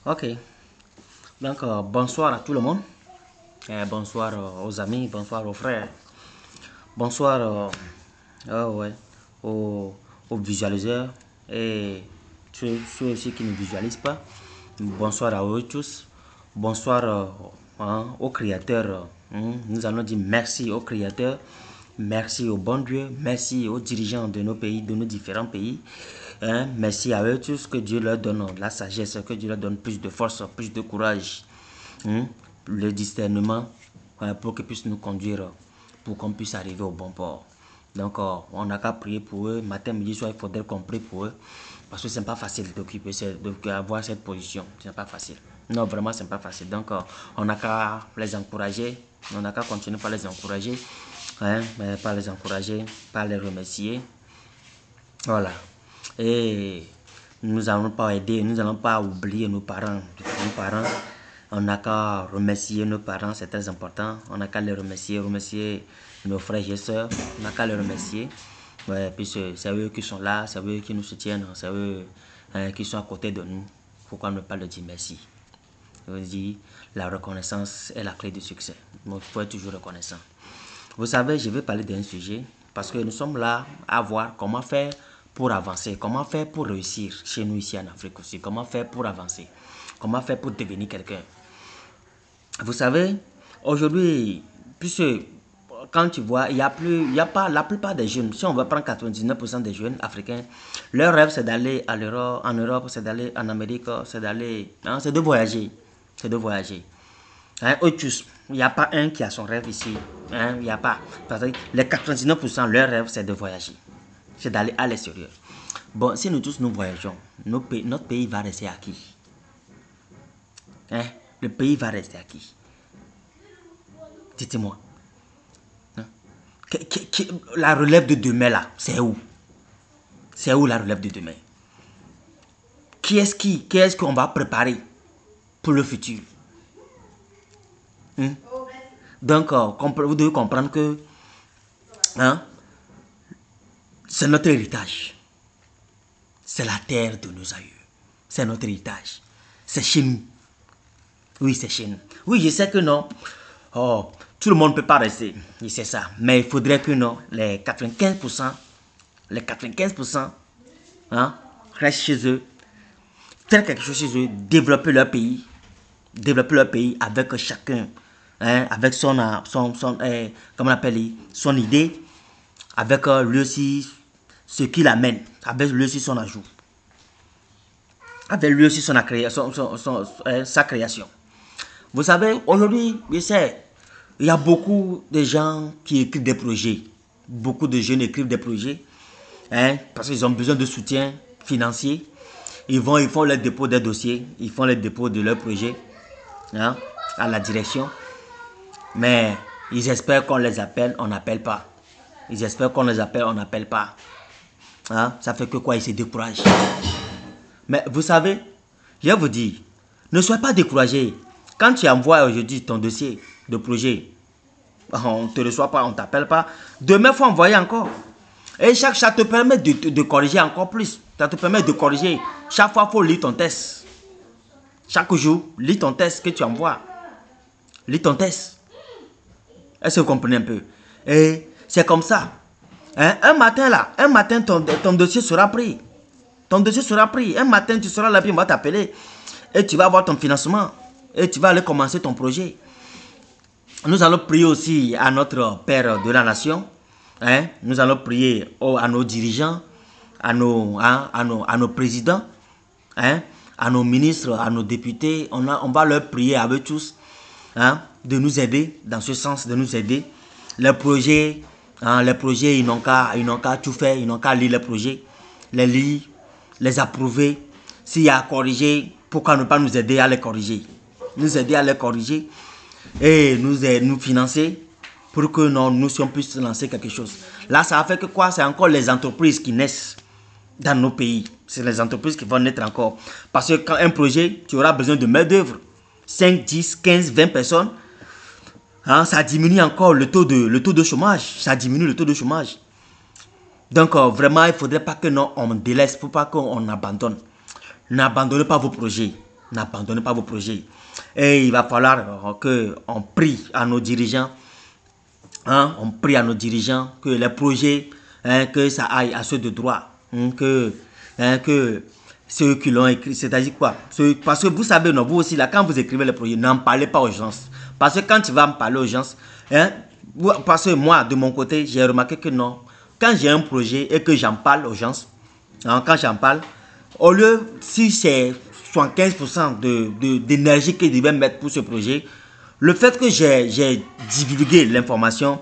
Ok, donc bonsoir à tout le monde. Bonsoir aux amis, bonsoir aux frères, bonsoir ouais, aux, aux visualiseurs et ceux aussi qui ne visualisent pas. Bonsoir à eux tous. Bonsoir aux créateurs. Nous allons dire merci aux créateurs, merci au bon Dieu, merci aux dirigeants de nos pays, de nos différents pays. Merci à eux tous, que Dieu leur donne la sagesse, que Dieu leur donne plus de force, plus de courage, le discernement pour qu'ils puissent nous conduire, pour qu'on puisse arriver au bon port. Donc, on n'a qu'à prier pour eux. Matin, midi, soir, il faudrait qu'on prie pour eux. Parce que ce n'est pas facile d'avoir cette position. Ce n'est pas facile. Non, vraiment, ce n'est pas facile. Donc, on n'a qu'à les encourager. On n'a qu'à continuer par les encourager. Par les encourager, par les remercier. Voilà. Et nous n'allons pas aider, nous n'allons pas oublier nos parents. Nos parents, on n'a qu'à remercier nos parents, c'est très important. On n'a qu'à les remercier, remercier nos frères et sœurs. On n'a qu'à les remercier. Ouais, puis c'est eux qui sont là, c'est eux qui nous soutiennent, c'est eux qui sont à côté de nous. Pourquoi ne pas leur dire merci? Je vous dis, la reconnaissance est la clé du succès. Donc, il faut être toujours reconnaissant. Vous savez, je vais parler d'un sujet parce que nous sommes là à voir comment faire pour avancer, comment faire pour réussir chez nous ici en Afrique aussi, comment faire pour avancer, comment faire pour devenir quelqu'un. Vous savez, aujourd'hui, puisque quand tu vois, il y a pas la plupart des jeunes, si on va prendre 99% des jeunes africains, leur rêve c'est d'aller en Europe, c'est d'aller en Amérique, c'est d'aller, c'est de voyager, c'est de voyager. Il n'y a pas un qui a son rêve ici. Il n'y a pas. Parce que les 99%, leur rêve, c'est de voyager. C'est d'aller à l'extérieur. Bon, si nous tous nous voyageons, notre pays va rester à qui? Le pays va rester à qui? Dites-moi. La relève de demain, là, c'est où? C'est où la relève de demain? Qui est-ce qu'on va préparer pour le futur? Donc, vous devez comprendre que c'est notre héritage. C'est la terre de nos aïeux. C'est notre héritage. C'est chez nous. Oui, c'est chez nous. Oui, je sais que non. Oh, tout le monde ne peut pas rester. Je sais ça. Mais il faudrait que non. Les 95%, restent chez eux. Faire quelque chose chez eux. Développer leur pays. Développer leur pays avec chacun. Avec son comment on appelle, son idée. Avec lui aussi ce qu'il amène. Avec lui aussi son ajout. Avec lui aussi sa création. Vous savez, aujourd'hui, il y a beaucoup de gens qui écrivent des projets. Beaucoup de jeunes écrivent des projets parce qu'ils ont besoin de soutien financier. Ils font le dépôt des dossiers, ils font le dépôt de leurs projets à la direction. Mais ils espèrent qu'on les appelle, on n'appelle pas. Ils espèrent qu'on les appelle, on n'appelle pas. Ça fait que quoi, ils se découragent. Mais vous savez, je vais vous dire, ne soyez pas découragés. Quand tu envoies aujourd'hui ton dossier de projet, on ne te reçoit pas, on ne t'appelle pas. Demain, il faut envoyer encore. Et ça te permet de corriger encore plus. Ça te permet de corriger. Chaque fois, il faut lire ton test. Chaque jour, lis ton test que tu envoies. Lis ton test. Est-ce que vous comprenez un peu? Et c'est comme ça. Un matin, ton dossier sera pris. Ton dossier sera pris. Un matin, tu seras là, puis on va t'appeler. Et tu vas avoir ton financement. Et tu vas aller commencer ton projet. Nous allons prier aussi à notre Père de la Nation. Nous allons prier à nos dirigeants, à nos présidents, à nos ministres, à nos députés. On va leur prier à eux tous de nous aider, dans ce sens, de nous aider. Les projets, ils n'ont qu'à tout faire, ils n'ont qu'à lire les projets, les lire, les approuver. S'il y a à corriger, pourquoi ne pas nous aider à les corriger? Nous aider à les corriger et nous financer pour que nous puissions lancer quelque chose. Là, ça fait que quoi? C'est encore les entreprises qui naissent dans nos pays. C'est les entreprises qui vont naître encore. Parce que quand un projet, tu auras besoin de main-d'œuvre. 5, 10, 15, 20 personnes. Ça diminue encore le taux de chômage. Ça diminue le taux de chômage. Donc, vraiment, il ne faudrait pas que on délaisse, il ne faut pas qu'on abandonne. N'abandonnez pas vos projets. N'abandonnez pas vos projets. Et il va falloir qu'on prie à nos dirigeants. Hein, on prie à nos dirigeants que les projets, hein, que ça aille à ceux de droit. Hein, que ceux qui l'ont écrit, c'est-à-dire quoi? Parce que vous savez, non, vous aussi, là, quand vous écrivez les projets, n'en parlez pas aux gens. Parce que quand tu vas me parler aux gens, hein, parce que moi, de mon côté, j'ai remarqué que non. Quand j'ai un projet et que j'en parle aux gens, hein, quand j'en parle, au lieu, si c'est 75% d'énergie que je devais mettre pour ce projet, le fait que j'ai divulgué l'information,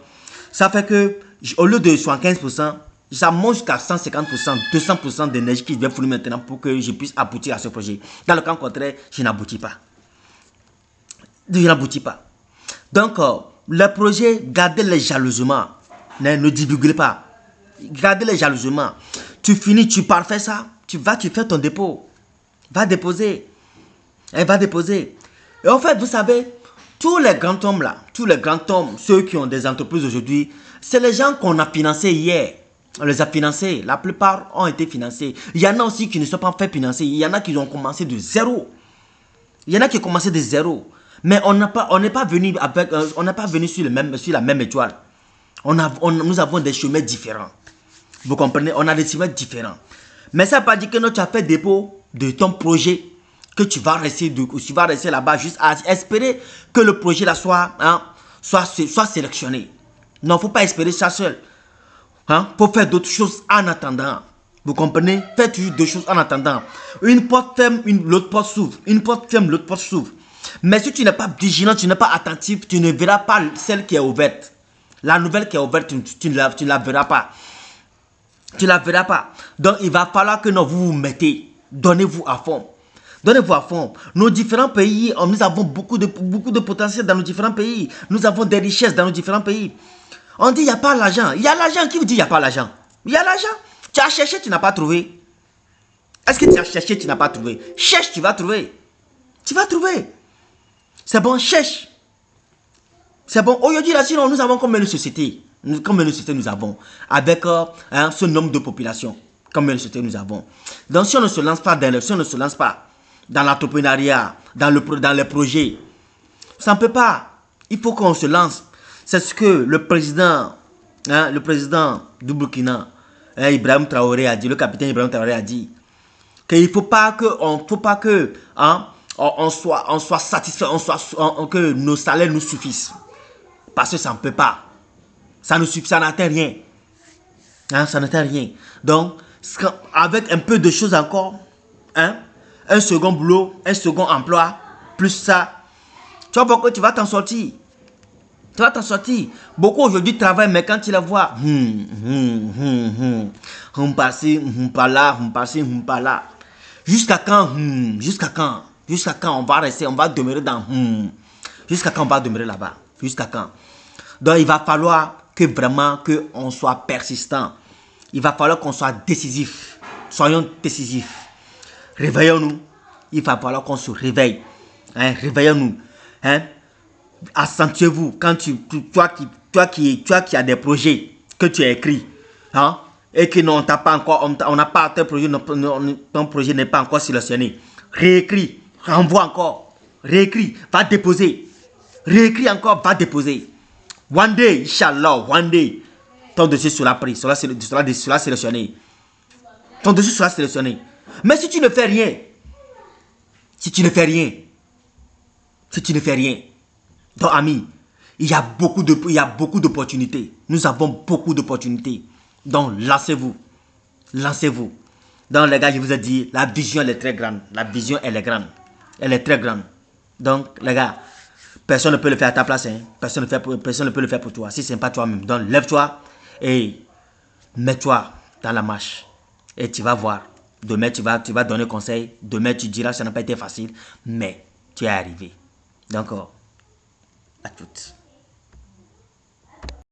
ça fait que, au lieu de 75%, ça monte jusqu'à 150%, 200% d'énergie qui devait fournir maintenant pour que je puisse aboutir à ce projet. Dans le cas contraire, je n'aboutis pas. Je n'aboutis pas. Donc, le projet, gardez-les jalousement. Ne divulguez pas. Gardez-les jalousement. Tu finis, tu parfais ça. Tu fais ton dépôt. Va déposer. Elle va déposer. Et en fait, vous savez, tous les grands hommes là, tous les grands hommes, ceux qui ont des entreprises aujourd'hui, c'est les gens qu'on a financés hier. On les a financés. La plupart ont été financés. Il y en a aussi qui ne sont pas fait financer. Il y en a qui ont commencé de zéro. Il y en a qui ont commencé de zéro. Mais on n'est pas venu avec, on n'a pas venu sur la même étoile. Nous avons des chemins différents. Vous comprenez? On a des chemins différents. Mais ça ne veut pas dire que tu as fait dépôt de ton projet, que tu vas rester là-bas juste à espérer que le projet là soit sélectionné. Non, il ne faut pas espérer ça seul. Hein? Faut faire d'autres choses en attendant. Vous comprenez? Faites toujours deux choses en attendant. Une porte ferme, l'autre porte s'ouvre. Une porte ferme, l'autre porte s'ouvre. Mais si tu n'es pas vigilant, tu n'es pas attentif, tu ne verras pas celle qui est ouverte. La nouvelle qui est ouverte, tu ne la verras pas. Tu ne la verras pas. Donc, il va falloir que vous vous mettez. Donnez-vous à fond. Donnez-vous à fond. Nos différents pays, nous avons beaucoup de potentiel dans nos différents pays. Nous avons des richesses dans nos différents pays. On dit il n'y a pas l'argent. Il y a l'argent. Qui vous dit il n'y a pas l'argent? Il y a l'argent. Tu as cherché, tu n'as pas trouvé. Est-ce que tu as cherché, tu n'as pas trouvé? Cherche, tu vas trouver. Tu vas trouver. C'est bon, cherche. C'est bon. Aujourd'hui, là, sinon, nous avons combien de sociétés? Combien de sociétés nous avons? Avec ce nombre de population. Combien de sociétés nous avons? Donc, si on ne se lance pas dans l'entrepreneuriat, dans les projets, ça ne peut pas. Il faut qu'on se lance. C'est ce que le président du Burkina, Ibrahim Traoré a dit, le capitaine Ibrahim Traoré a dit, qu'il ne faut pas que on soit satisfait, que nos salaires nous suffisent. Parce que ça ne peut pas. Ça ne suffit, ça n'atteint rien. Hein, ça n'atteint rien. Donc, avec un peu de choses encore, hein, un second boulot, un second emploi, plus ça, tu vas voir que tu vas t'en sortir. Tu vas t'en sortir. Beaucoup aujourd'hui travaillent, mais quand tu les vois, par-ci, par-là, par-ci, par-là. Jusqu'à quand? Jusqu'à quand? Jusqu'à quand on va demeurer dans jusqu'à quand on va demeurer là-bas? Jusqu'à quand? Donc il va falloir que vraiment qu'on soit persistant. Il va falloir qu'on soit décisif. Soyons décisifs. Réveillons-nous. Il va falloir qu'on se réveille. Hein? Réveillons-nous. Hein? Accentuez-vous. Quand toi qui as des projets que tu as écrits, hein? Et que non, on n'a pas atteint projet, ton projet n'est pas encore sélectionné. Réécris, renvoie encore, réécris, va déposer. Réécris encore, va déposer. One day, Inch'Allah, one day, ton dossier sera pris, sera sélectionné. Ton dossier sera sélectionné. Mais si tu ne fais rien, si tu ne fais rien, donc ami, il y a beaucoup d'opportunités. Nous avons beaucoup d'opportunités. Donc, lancez-vous. Lancez-vous. Donc, les gars, je vous ai dit, la vision, elle est très grande. La vision, elle est grande. Elle est très grande. Donc, les gars, personne ne peut le faire à ta place. Hein. Personne ne peut le faire pour toi. Si ce n'est pas toi-même. Donc, lève-toi et mets-toi dans la marche. Et tu vas voir. Demain, tu vas donner conseil. Demain, tu diras que ça n'a pas été facile. Mais tu es arrivé. Donc, à toutes.